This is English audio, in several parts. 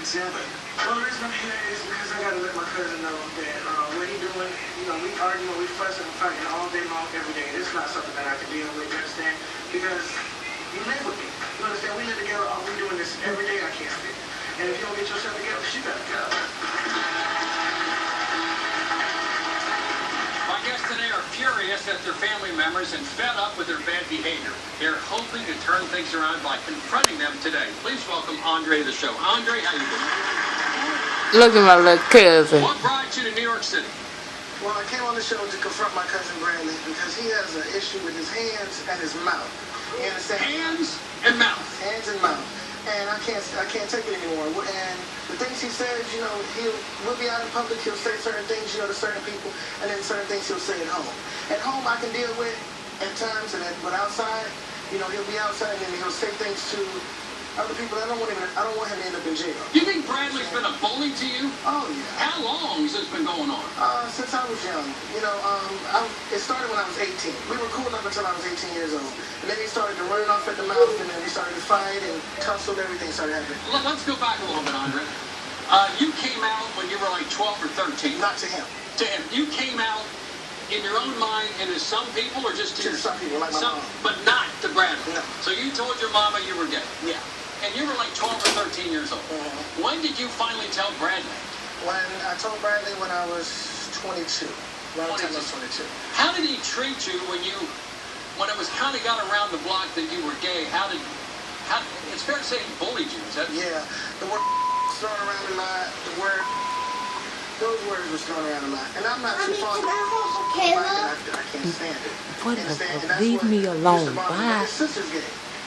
together? Well, the reason I'm here is because I gotta let my cousin know that what he doing, you know, we arguing, we fussing and fighting all day long, every day. It's not something that I can deal with, you understand? Because you live with me. You understand? We live together, we doing this every day, I can't fit. And if you don't get yourself together, you gotta go. My guests today are furious at their family members and fed up with their bad behavior. They're hoping to turn things around by confronting them today. Please welcome Andre to the show. Andre, how you doing? Look at my little cousin. What brought you to New York City? Well, I came on the show to confront my cousin Bradley because he has an issue with his hands and his mouth. You understand? Hands and mouth. Hands and mouth. And I can't take it anymore. And the things he says, you know, we'll be out in public, he'll say certain things, you know, to certain people, and then certain things he'll say at home. At home, I can deal with at times, but outside, you know, he'll be outside and he'll say things to other people. I don't want him to end up in jail. You think Bradley's been a bully to you? Oh, yeah. How long has this been going on? Since I was young. You know, it started when I was 18. We were cool up until I was 18 years old. And then he started to run off at the mouth, and then we started to fight and tussle, everything started happening. Let's go back a little bit, Andre. You came out when you were like 12 or 13. Not to him. To him. You came out in your own mind and to some people or just to some people, like my mom. But not to Bradley. No. So you told your mama you were gay. Yeah. And you were like 12 or 13 years old. Mm-hmm. When did you finally tell Bradley? When I told Bradley when I was 22. Around the time I was 22. How did he treat you when it was kind of got around the block that you were gay? It's fair to say he bullied you, is that? Yeah. The word thrown around a lot. Those words were thrown around a lot. And I'm not too fond of it. I can't stand it. Whatever. Leave me alone. Bye. His sister's gay.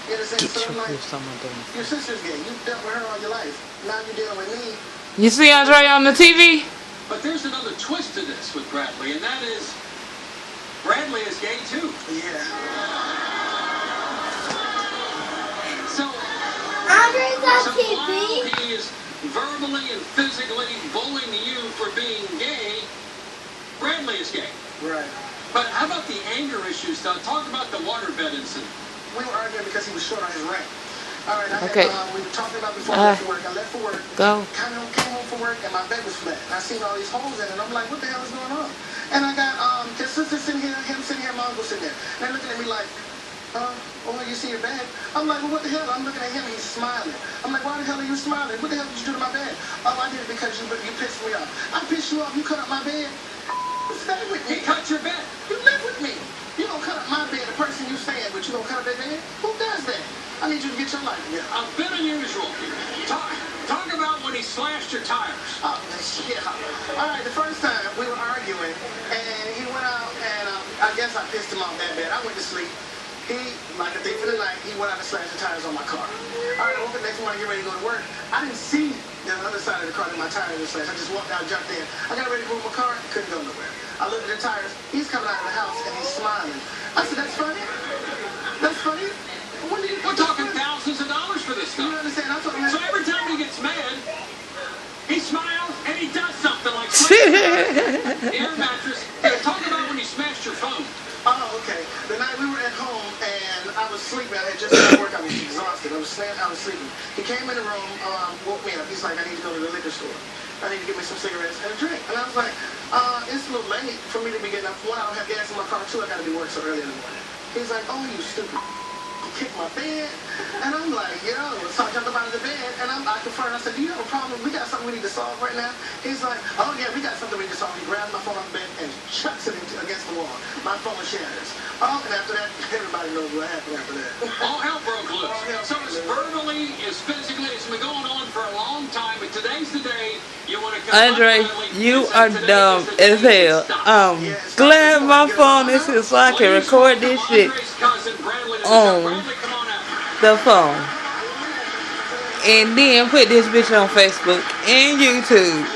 You understand? Get so your some of them. Your sister's gay. You've dealt with her all your life. Now you're dealing with me. You see Andre on the TV? But there's another twist to this with Bradley, and that is Bradley is gay too. Yeah. So while he is verbally and physically bullying you for being gay, Bradley is gay. Right. But how about the anger issues? Talk about the waterbed incident. We were arguing because he was short on his rent. All right, we were talking about before I left for work. I left for work. Go. Came home from work, and my bed was flat. And I seen all these holes in it, and I'm like, what the hell is going on? And I got his sister sitting here, him sitting here, my uncle sitting there. And they're looking at me like, oh, you see your bed? I'm like, well, what the hell? I'm looking at him, he's smiling. I'm like, why the hell are you smiling? What the hell did you do to my bed? Oh, I did it because you pissed me off. I pissed you off, you cut up my bed? Stay with me. He cut your bed. You live with me. You don't cut up my bed, the person you staying with, you don't cut up their bed? Who does that? I need you to get your life together. A bit unusual. Talk about when he slashed your tires. Oh, yeah. All right, the first time we were arguing, and he went out, and I guess I pissed him off that bad. I went to sleep. He, like a thief in the night, he went out and slashed the tires on my car. All right, I woke up next morning, get ready to go to work. I didn't see the other side of the car that my tires were slashed. I just walked out, jumped in. I got ready to move my car, couldn't go nowhere. I looked at the tires. He's coming out of the house, and he's smiling. I said, that's funny? That's funny? We're talking thousands of dollars for this stuff. You understand? I'm talking so every time he gets mad, he smiles and he does something like air mattress. Talk about when you smashed your phone. Oh, okay. The night we were at home and I was sleeping. I had just got work. I was exhausted. I was sleeping. He came in the room, woke me up. He's like, I need to go to the liquor store. I need to get me some cigarettes and a drink. And I was like, it's a little late for me to be getting up. One, I don't have gas in my car. Two, I got to be work so early in the morning. He's like, oh, you stupid. Kicked my bed, and I'm like, yo, so I jumped up out of the bed, and I confirmed, I said, do you have a problem? We got something we need to solve right now. He's like, oh yeah, we got something we need to solve. He grabs my phone off the bed and chucks it against the wall. My phone shatters. Oh, and after that, everybody knows what happened after that. All hell broke loose. So it's verbally, it's physically, it's been going on for a long time, but today's the day you want to come. Andre, you are dumb as hell. Glad my phone is here so I can record this shit on the phone. And then put this bitch on Facebook and YouTube.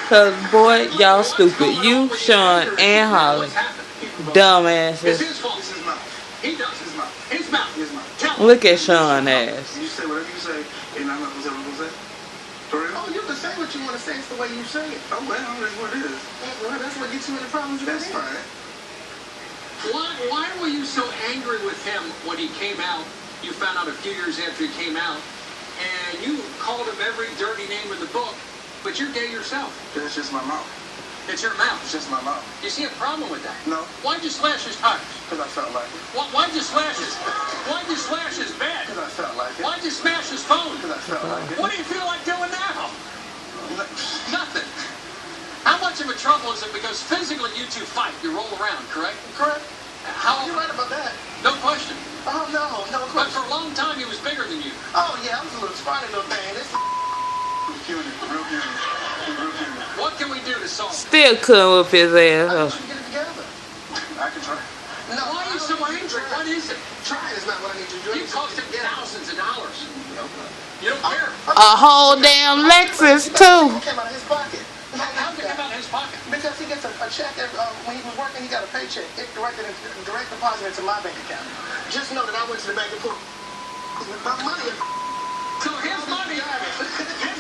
Cause boy, y'all stupid. You, Sean, and Holly. Dumbasses. He does his mouth. His mouth. Look at Sean ass. You say whatever you say, and I'm not going to say what I'm going to say. Oh, you can say what you want to say. It's the way you say it. Oh, well, that's what it is. Well, that's what gets you in the problems. That's fine. Why were you so angry with him when he came out? You found out a few years after he came out, and and you called him every dirty name in the book, but you're gay yourself. It's just my mouth. It's your mouth. It's just my mouth. You see a problem with that? No. Why'd you slash his tires? Because I felt like it. Why'd you slash his bed? Because I felt like it. Why'd you smash his phone? Because I felt like it. What do you feel like doing now? Nothing. How much of a trouble is it? Because physically you two fight. You roll around, correct? Correct. How? You're right about that. No question. Oh, no But question. for a long time he was bigger than you. Oh, yeah, I was a little scrawny little thing. This is Real puny. What can we do to solve it? Still couldn't whip his I ass think up. you should get it together. I can try. No, Why are you so angry? What is it? Trying is not what I need you to do. You cost him thousands of dollars. You don't care. A whole damn Lexus too. It came out of his pocket. How did it come out of his pocket? Because he gets a check when he was working. He got a paycheck. It direct deposit into my bank account. Just know that I went to the bank and put my money. So his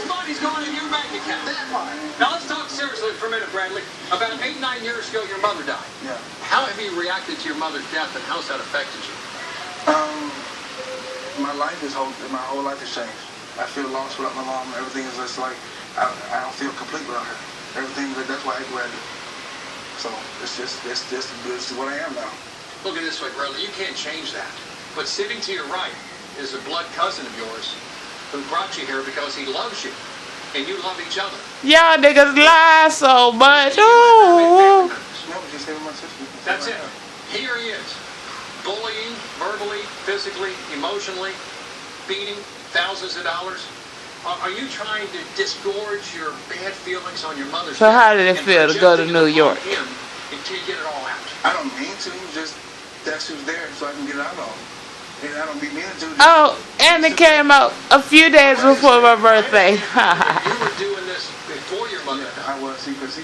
money's going in your bank account. That part. Now let's talk seriously for a minute, Bradley. About 8, 9 years ago, your mother died. Yeah. How have you reacted to your mother's death, and how's that affected you? My whole life has changed. I feel lost without my mom. Everything is just like, I don't feel complete without her. Everything, that's why I do what I do. So, it's just what I am now. Look at it this way, Bradley. You can't change that. But sitting to your right is a blood cousin of yours who brought you here because he loves you, and you love each other. Y'all niggas lie so much. Ooh. No, just say my sister. That's it. Here he is. Bullying, verbally, physically, emotionally, beating thousands of dollars. Are you trying to disgorge your bad feelings on your mother's So how death did it and feel to go to projecting New it York? on him until you get it all out? I don't mean to, just that's who's there so I can get it out on. And I don't be meaning to. Oh, and it came out a few days before my birthday. You were doing this before your mother died. I was, see, because he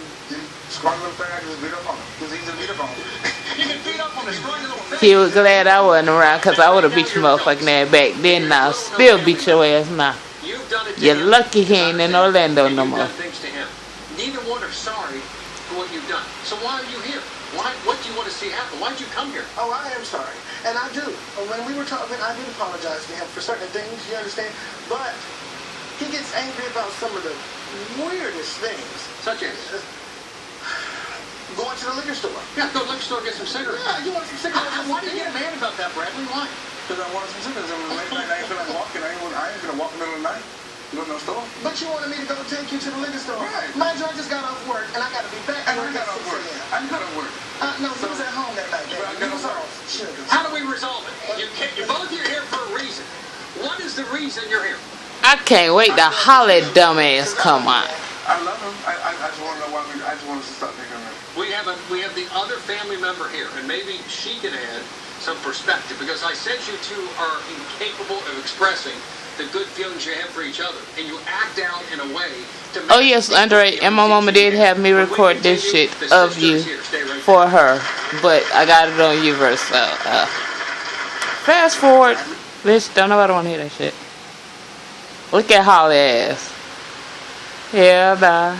squat little thing, I just beat up on him. Because he's a beat up on him. You can beat up on a scrawny little thing. He was glad I wasn't around because I would have beat your motherfucking ass back then. Now still beat your ass now. You've done it to You're him. lucky he ain't in Orlando And no you've more. done things to him. Neither one are sorry for what you've done. So why are you here? What do you want to see happen? Why'd you come here? Oh, I am sorry. And I do. When we were talking, I did apologize to him for certain things, you understand? But he gets angry about some of the weirdest things. Such as? Going to the liquor store. Yeah, go to the liquor store and get some cigarettes. Yeah, you want some cigarettes? Why do you get mad about that, Bradley? Why? Because I wanted some cigarettes. And late night, I ain't feel like walking. I ain't going to walk in the middle of the night. Go to no store. But you wanted me to go take you to the liquor store. Right. Mind you, I just got off work, and I got to be back I at work got at off 6 work. a.m. I got off work. No, he was at home that night. Well, I He got was off off. Sure. How do we resolve it? You both are here for a reason. What is the reason you're here? I can't wait to holler dumbass come on. I love him. I just want to know why I just want us to stop thinking of him. We have the other family member here, and maybe she can add some perspective, because I said you two are incapable of expressing the good feelings you have for each other, and you act out in a way to make Oh yes, Andre, and my mama did have me record this shit of you for her, but I got it on you verse. So fast forward, bitch. Don't nobody want to hear that shit. Look at Holly ass. Yeah, bye.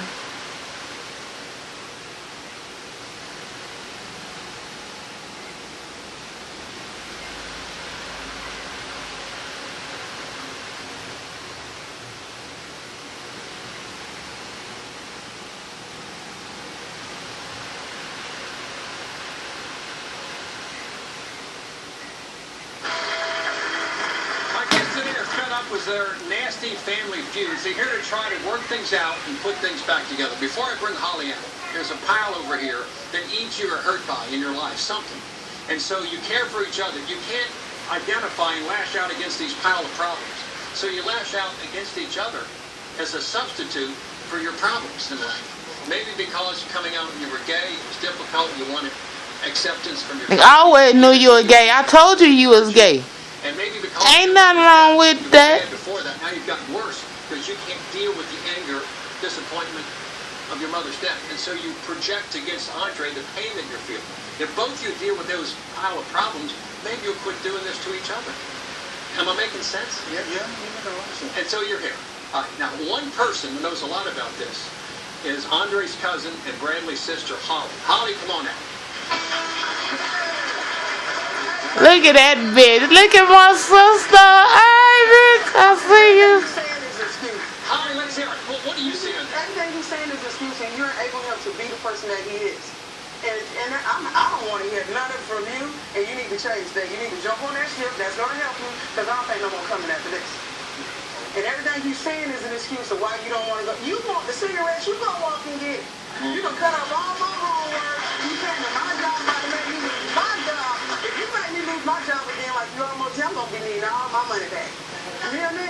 Was their nasty family feuds. They're here to try to work things out and put things back together. Before I bring Holly out, there's a pile over here that each you are hurt by in your life, something. And so you care for each other. You can't identify and lash out against these pile of problems. So you lash out against each other as a substitute for your problems in life. Maybe because coming out when you were gay, it was difficult, you wanted acceptance from your I always knew you were gay. I told you you was gay. And maybe because ain't nothing wrong with that. Before that, now you've gotten worse because you can't deal with the anger, disappointment of your mother's death, and so you project against Andre the pain that you're feeling. If both you deal with those pile of problems, maybe you'll quit doing this to each other. Am I making sense? Yeah, you make a lot of sense. And so you're here. All right. Now, one person who knows a lot about this is Andre's cousin and Bradley's sister, Holly. Holly, come on out. Look at that bitch. Look at my sister. Hey, bitch. I see you. that he is. And I don't want to hear nothing from you, and you need to change that. You need to jump on that ship. That's going to help you, because I don't think no more coming after this. And everything you're saying is an excuse of why you don't want to go. You want the cigarettes, you go walk and get it. You done cut off all my homework. You came to my job about to make me lose my job. If you make me lose my job again like you almost did, I'm going to be needing all my money back. You hear me?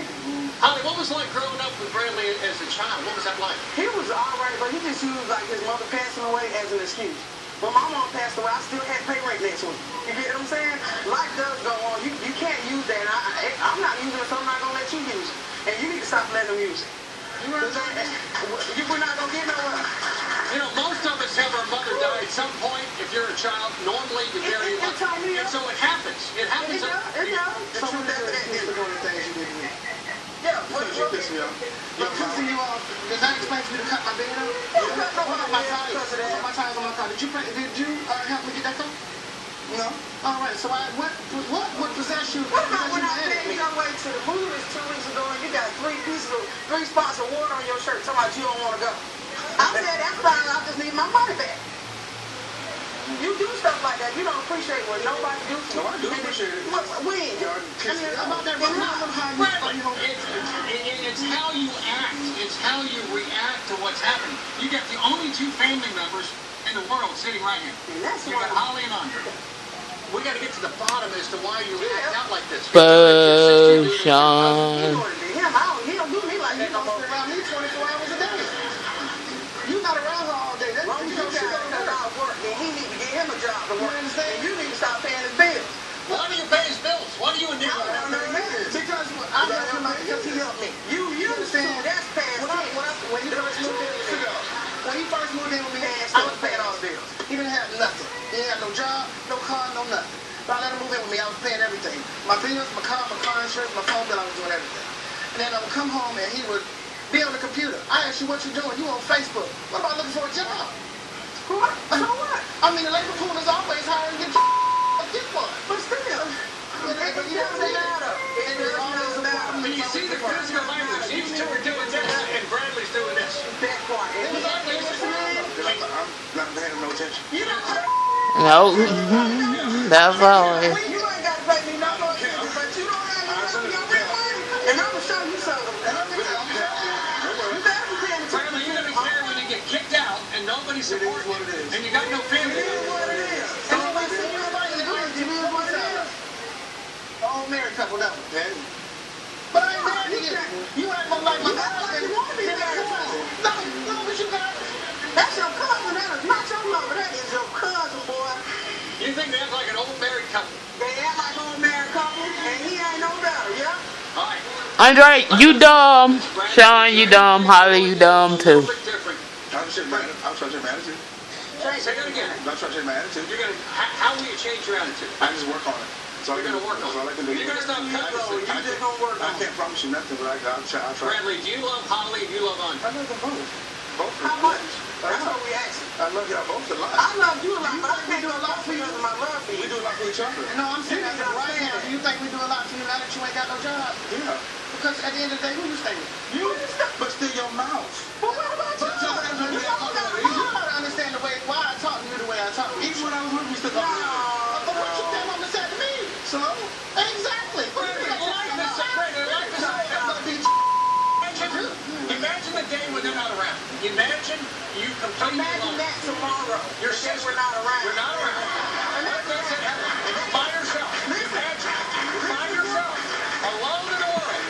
Holly, what was it like growing up with Bradley as a child? What was that like? He was all right, but he just used like his mother passing away as an excuse. When my mom passed away, I still had to pay rent next week. You get what I'm saying? Life does go on. You can't use that. And I'm not using it, so I'm not going to let you use it. And you need to stop letting them use it. We're not going to get nowhere. You know, most of us have our mother die at some point. If you're a child, normally you bury your mother. And so it happens. It happens. It does. So that's one of the things you did to me. Yeah, what you pissed me off? Pissing you off? Does that explain to me to cut my bed up? What about my tires on my car? Did you help me get that car? No. All right. So what possessed you? What about when I paid your way to the movies 2 weeks ago and you got 3 spots of water on your shirt? Talking about you don't want to go. I said that's fine. I just need my money back. You do stuff like that. You don't appreciate what nobody do for you. No, I do appreciate it. When? About that it's how you act. It's how you react to what's happening. You got the only 2 family members in the world sitting right here. You got Holly and Andre. We got to get to the bottom as to why you act out like this. Potion. He don't do me like that no more. Around me 24 hours a day. You not around her all day. That's because I work. And he need to get him a job to work. And you need to stop paying his bills. Why do you pay his bills? Why do you enable him? Because I helped him because he helped me. You understand? That's past when he first moved in with me. When he first moved in with me, I was paying all the bills. He didn't have nothing. He didn't have no job, no car, no nothing. But I let him move in with me. I was paying everything. My bills, my car insurance, my phone bill, I was doing everything. And then I would come home and he would be on the computer. I asked you what you doing. You on Facebook. What about looking for a job? What? So what? I mean, the labor pool is always hiring to get one. But still. It doesn't matter. It doesn't matter. But you see the physical language. These 2 are doing this and Bradley's doing this. That part. I'm not paying him no attention. You don't No. That's all. You ain't got to pay me no more attention, but you don't have to pay your rent money. And I'm going to show you something. You better be paying attention. Bradley, you're going to be there when you get kicked out and nobody supports you. And you got no family. It is what it is. And nobody see you nobody in the good. It is what it is. Old married couple, that one. But I ain't married to you. You act more like my cousin. You want to be married to me. No, but you got it. That's your cousin. That is not your mother. That is your cousin, boy. You think they act like an old married couple? They act like old married couple, and he ain't no better, yeah? All right. Andre, you dumb. Sean, you dumb. Holly, you dumb too. A little bit different. I'm trying to change my attitude. Say that again. I'm trying to change my attitude. How will you change your attitude? I just work on it. You're going to work on it. That's all I can do. You're going to stop cutting. You just don't work on I can't promise you nothing, but I'll try. Bradley, do you love Holly or do you love Andre? I love them both. Both. How much? That's what we asking. I love y'all both a lot. I love you a lot, but I can't do a lot for you because of my love for you. We do a lot for each other. No, I'm saying as of right now, do you think we do a lot for you now that you ain't got no job? Yeah. Because at the end of the day, who you stay with? You, but still your mouth. But what about you? You gotta understand the way why I talk to you the way I talk to you. Even when I was with you, we still talk to you. But what you damn on the side to me? So? Exactly. Imagine the day when they're not around. Imagine you completely Imagine that tomorrow. Your the day sister. we're not around. We're not around. By yourself. Imagine. By yourself. Alone in the world.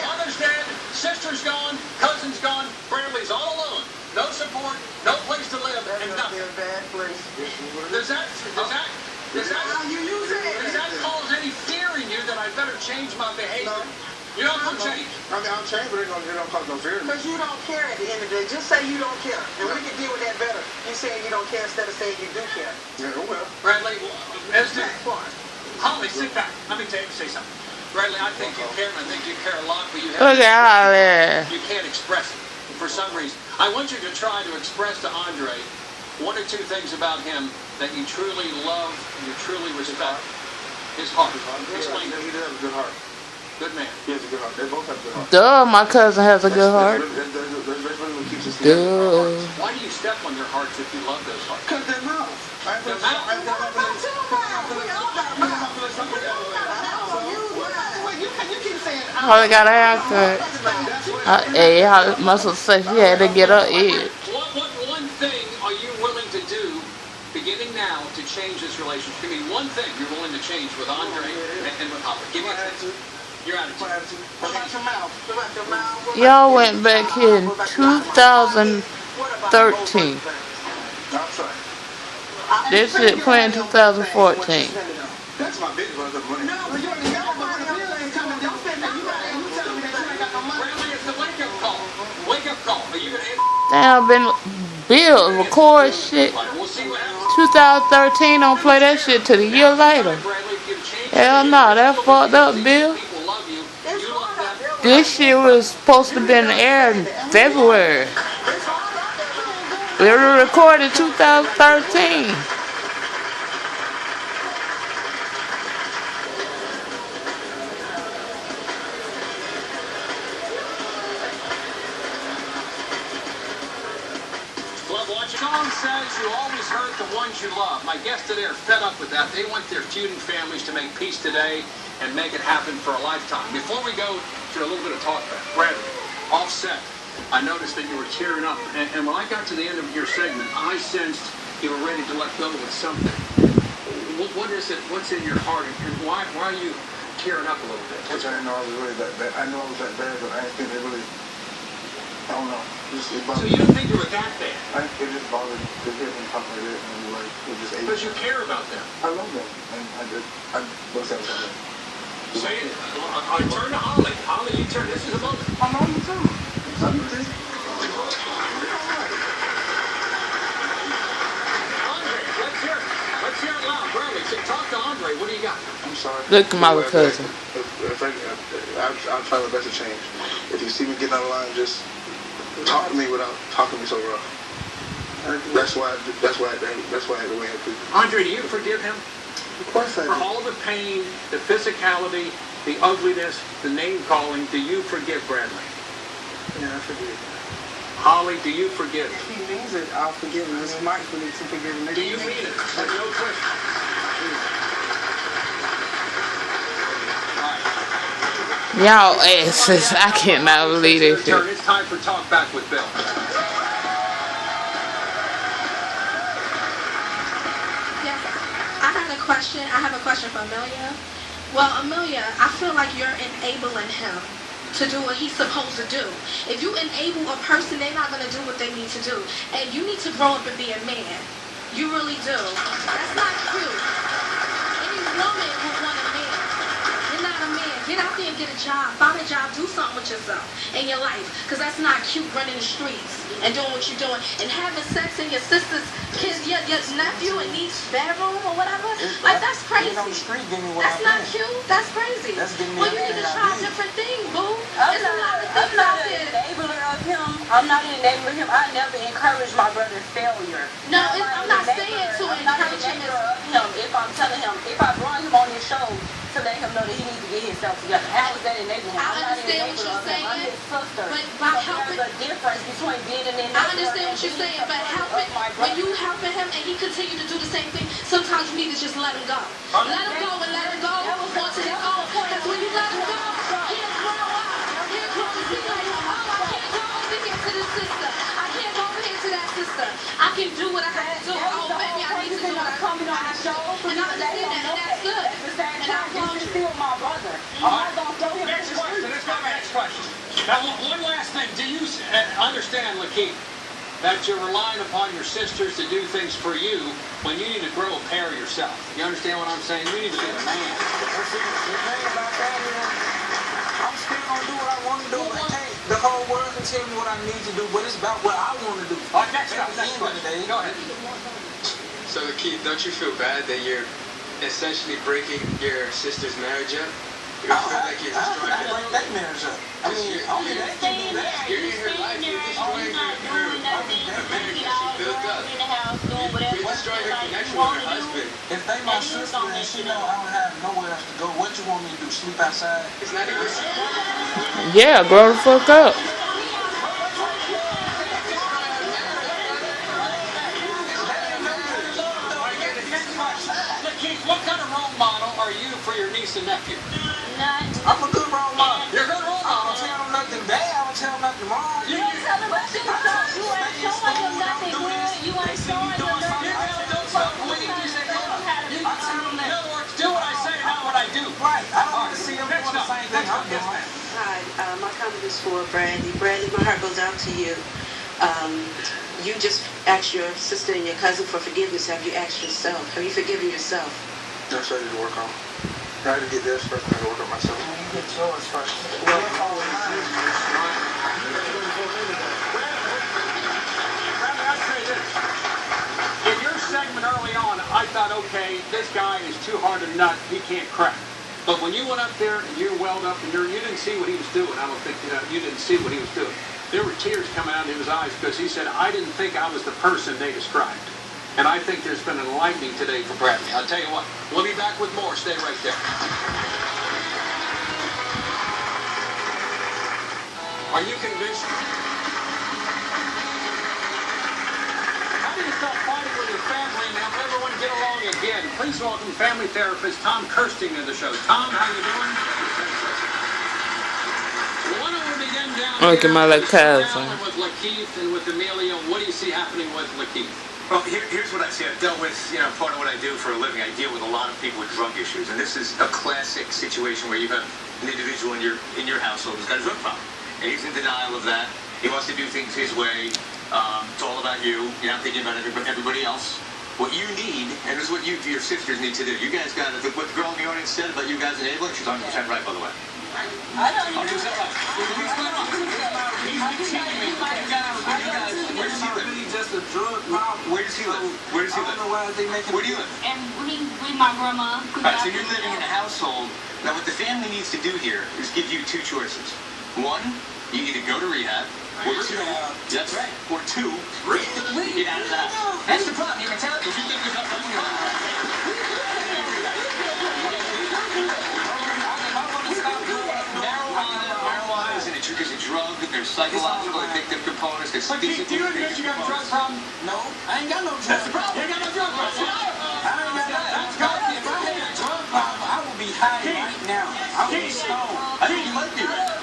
Mother's dead. Sister's gone. Cousin's gone. Bradley's all alone. No support. No place to live. And nothing. A bad place. Does that How you use it? does that cause any fear in you that I better change my behavior? No. You don't want to change. I mean, I'll change, but it don't cause no fear. Because you don't care at the end of the day. Just say you don't care. And we can deal with that better. You saying you don't care instead of saying you do care. Yeah, well. Bradley, as to Holly, sit back. Let me say something. Bradley, I think you care, and I think you care a lot, but you Look at Holly. you can't express it for some reason. I want you to try to express to Andre 1 or 2 things about him that you truly love, you truly respect. His heart. Explain He it. does have a good heart. Good man. He has a good heart. They both have a good heart. Duh, my cousin has a good heart. That's really what keeps us Duh. Why do you step on their hearts if you love those hearts? Cut their mouth. Their mouth? Probably got a haircut. Hey, I must have said she had to get her edge. What one thing are you willing to do, beginning now, to change this relationship? Give me one thing you're willing to change with Andre and with Holly. Give me a thing. Your attitude. Y'all went back here in 2013. This shit playing 2014. That's my big brother money. No, but you already got my money. Bill ain't coming. Don't spend that. You telling me that you ain't got no money. Bradley, it's the wake-up call. Wake-up call. Are you going to Damn, been Bill record shit. 2013, don't play that shit till the year later. Hell no, that fucked up, Bill. This shit was supposed to be in the air in February. We were recorded 2013. Sean says you always hurt the ones you love. My guests today are fed up with that. They want their feuding families to make peace today and make it happen for a lifetime. Before we go to a little bit of talk about Bradley, Offset, I noticed that you were tearing up. And when I got to the end of your segment, I sensed you were ready to let go with something. What is it? What's in your heart? And why are you tearing up a little bit? Which I didn't know I was really that bad. I know I was that bad, but I didn't think it really... I don't know. So you don't think you were that bad? It just bothered to hear them talk like that, and like it just ate. Because you care about them. I love them, and I was that something. Say it. I turn to Holly. Holly, you turn. This is a moment. I love you too. Andre, let's hear it loud. Bradley, talk to Andre. What do you got? I'm sorry. Look at my cousin. I'll try my best to change. If you see me getting out of line, just talk to me without talking to me so rough. That's why I had to weigh in people. Andre, do you forgive him? Of course I do. For all the pain, the physicality, the ugliness, the name calling, do you forgive Bradley? Yeah, I forgive. Holly, do you forgive? If he means it, I'll forgive him. It's Mike for me to forgive him. Do you mean it? There's no question. Y'all asses, I cannot believe this shit. It's time for Talk Back with Bill. Yes, I have a question for Amelia. Well, Amelia, I feel like you're enabling him to do what he's supposed to do. If you enable a person, they're not going to do what they need to do. And you need to grow up and be a man. You really do. That's not cute. Any woman would want a man. You're not a man. Get out there and get a job. Find a job. Do something with yourself in your life. Because that's not cute, running the streets and doing what you're doing. And having sex in your sister's kids, your nephew and niece's bedroom or whatever. Like, that's crazy. That's not cute. That's crazy. Well, you need to try a different thing, boo. There's a lot of things out there. I'm not an enabler of him. I never encourage my brother's failure. No, I'm not saying to encourage him. If I'm telling him, if I brought him on this show to let him know that he needs to get himself together, how is that enabling him? I understand what you're saying. I'm his sister. But by helping, there's a difference between being an enabler. I understand what you're saying, but helping, when you helping him and he continue to do the same thing, sometimes you need to just let him go. Let him go and let him go onto his own. Because when you let him go, he'll grow up. He'll grow up and be like, oh, I can't go over here to this sister. I can't go over here to that sister. I can do what I have to do. Oh, maybe I need to do what I have to do. And I understand that, and that's good. And I applaud you. Still my brother. Next question. Let's go to the next question. Now, one last thing. Do you understand, Lakeith, that you're relying upon your sisters to do things for you when you need to grow a pair yourself? You understand what I'm saying? You need to be a man. The thing about that is, I'm still going to do what I want to do. The whole world can tell me what I need to do, but it's about what I want to do. All right, next question. Go ahead. So, Lakeith, don't you feel bad that you're essentially breaking your sister's marriage up? You don't feel like you're destroying her? Break that marriage up. I mean, only they can do that. You're in her life. You're destroying her marriage that she built up. You're destroying her connection with her husband. If they my sister and she know I don't have nowhere else to go, what you want me to do? Sleep outside? It's not even... Yeah, grow the fuck up. tomorrow. You ain't telling him nothing good. You ain't showing him nothing good. You ain't showing him nothing good. Don't stop believing me. In other words, do what I say, not what I do. Right. I don't want to see them doing the same thing I'm doing. Hi, my comment is for Bradley. Bradley, my heart goes out to you. You just asked your sister and your cousin for forgiveness. Have you asked yourself? Have you forgiven yourself? That's what I need to work on. I had to get this first, I had to work on myself. You get yours first. I'd say this. In your segment early on, I thought, okay, this guy is too hard a nut. He can't crack. But when you went up there and you welled up and you didn't see what he was doing, I don't think you didn't see what he was doing. There were tears coming out of his eyes because he said, I didn't think I was the person they described. And I think there's been an enlightening today for Bradley. I'll tell you what, we'll be back with more. Stay right there. Are you convinced? How do you stop fighting with your family and have everyone get along again? Please welcome family therapist Tom Kirsting to the show. Tom, how you doing? Why don't we begin down Look at my little cousin. with Lakeith and with Amelia. What do you see happening with Lakeith? Well, here's what I see. I've dealt with, part of what I do for a living. I deal with a lot of people with drug issues, and this is a classic situation where you have an individual in your household who's got a drug problem, and he's in denial of that. He wants to do things his way. It's all about you. You're not thinking about everybody else. What you need, and this is what your sisters need to do. You guys got it. What the girl in the audience said about you guys enabling, she's 100% right, by the way. I know you. 100% right. He's continuing. Where does he live? Just a drug problem. Where does he live? Where does he live? I don't know why they make it. Where do you live? And with my grandma. All right, so you're living in a household. Now, what the family needs to do here is give you two choices. One, you either go to rehab, or two, that's right, or two, get out of the house. That's the problem. You can tell if you think you're marijuana is a drug. There's psychological addictive components. There's physical Do you admit you got a drug problem? No, I ain't got no drug. That's the problem. You ain't got no drug problem. I ain't got that. If I had a drug problem, I would be high right now. I would be stoned. I think you might be right.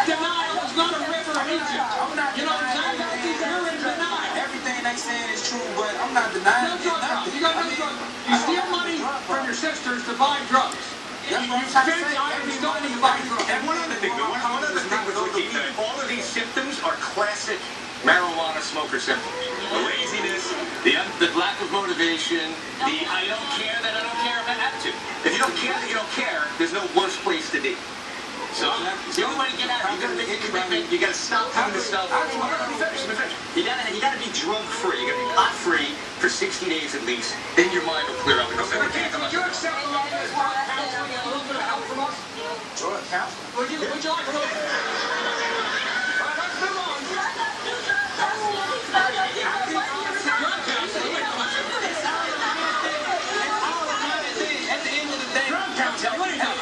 Denial is not a river in Egypt. I'm not You know what I'm saying? You're in denial. Everything they saying is true, but I'm not denying No drug problem. You got no drug. You steal money from your sisters to buy drugs. You spend items stolen to buy drugs. And one other thing, one other thing with Lakeith, all of these symptoms are classic marijuana smoker symptoms. The laziness, the lack of motivation, the I don't care that I don't care about attitude. If you don't care that you don't care, there's no worse place to be. So the only way to get out of it, you gotta make a commitment. You gotta stop doing this stuff. Let me finish. You gotta be drug free. You gotta be pot free for 60 days at least. Then your mind will clear up and go. Would you accept a little bit of drug counseling and a little bit of help from us? drug counseling. Would you like a little bit? All right, let's move on. Drug counseling. At the end of the day, Drug counseling. Wait a minute.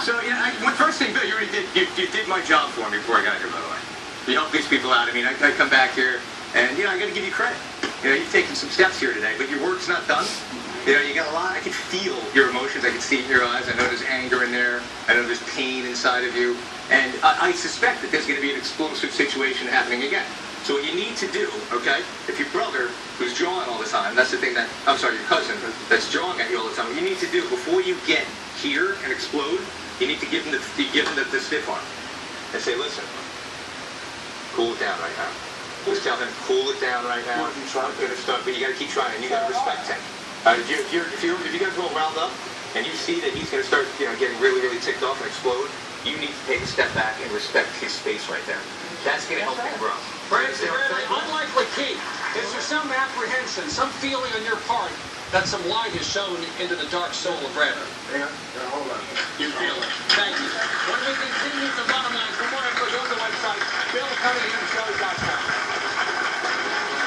So first thing, Bill, you did my job for me before I got here, by the way. You help these people out. I mean, I come back here, and I got to give you credit. You've taken some steps here today, but your work's not done. You got a lot. I can feel your emotions. I can see it in your eyes. I know there's anger in there. I know there's pain inside of you, and I suspect that there's going to be an explosive situation happening again. So what you need to do, okay, if your brother, who's drawing all the time, that's the thing that, I'm sorry, your cousin, that's drawing at you all the time, what you need to do before you get here and explode, you need to give him the stiff arm and say, listen, cool it down right now. Just tell him, cool it down right now. I'm going to start, but you got to keep trying, and you got to respect him. If you guys are all riled up, and you see that he's going to start, getting really, really ticked off and explode, you need to take a step back and respect his space right there. That's going to help him grow. Bradley, unlike Lakeith, is there some apprehension, some feeling on your part that some light is shown into the dark soul of Bradley? Yeah, hold on. You feel it. Thank you. When we continue to bottom line, for more info, go to the website, BillCunninghamShow.com.